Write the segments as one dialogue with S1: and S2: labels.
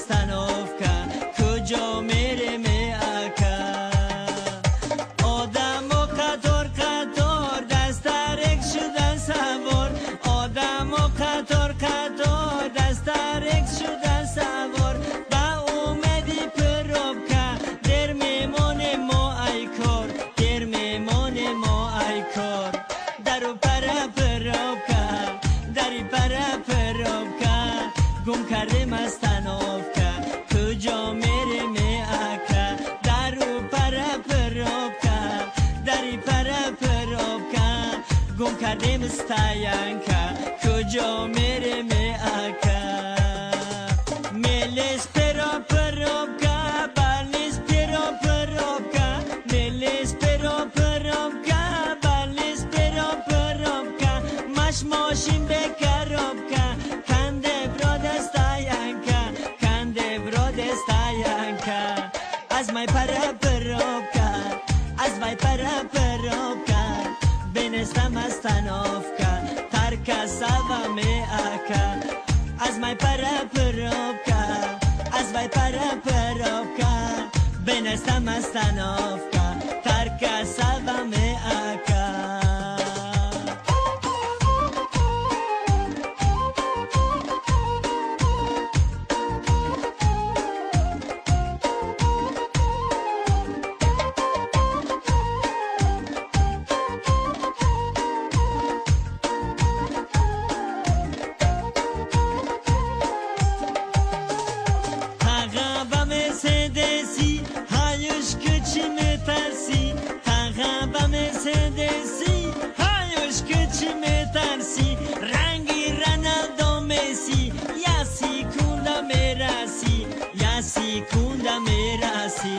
S1: استانوفکا کجا میره می اکا آدم و قطار قطار دست ترک شدن سوار آدم و قطار قطار دست ترک شدن سوار با اومدی پروبکا در میمونه ما ای کار در میمونه ما ای کار درو پرا پروبکا دری پرا پروبکا گم کردم استانوفکا کجا میره می اکا درو پرا پروبکا دری پرا پروبکا گم کردم استاینکا کجا میره می اکا میلیس پرا پروبکا بالنیس پرا پروبکا میلیس پرا پروبکا بالنیس پرا پروبکا ماش ماشین بکروبکا کنده براد استاینکا کنده براد استاینکا از مای پرا پروبکا از مای پرا پروبکا بنستم استانوفکا ترکا سوا می اکا از مای پرا پروبکا از مای پرا پروبکا بنستم استانوفکا ترکا سوا می اکا Mercedesi hayuş küçüme tersi Tağaba Mercedesi hayuş küçüme tersi Rangi Ronaldo Messi Ya sikunda merasi Ya sikunda merasi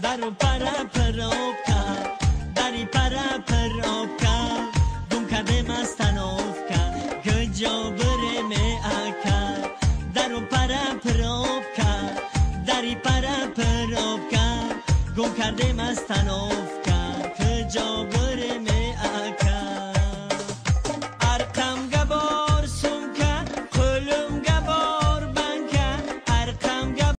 S1: Daru para perovka Dari para perovka Gum kardem astanoffka Gıcı bıreme aka Daru para perovka دری پرا پروبکا گم کردم استانوفکا کجا برم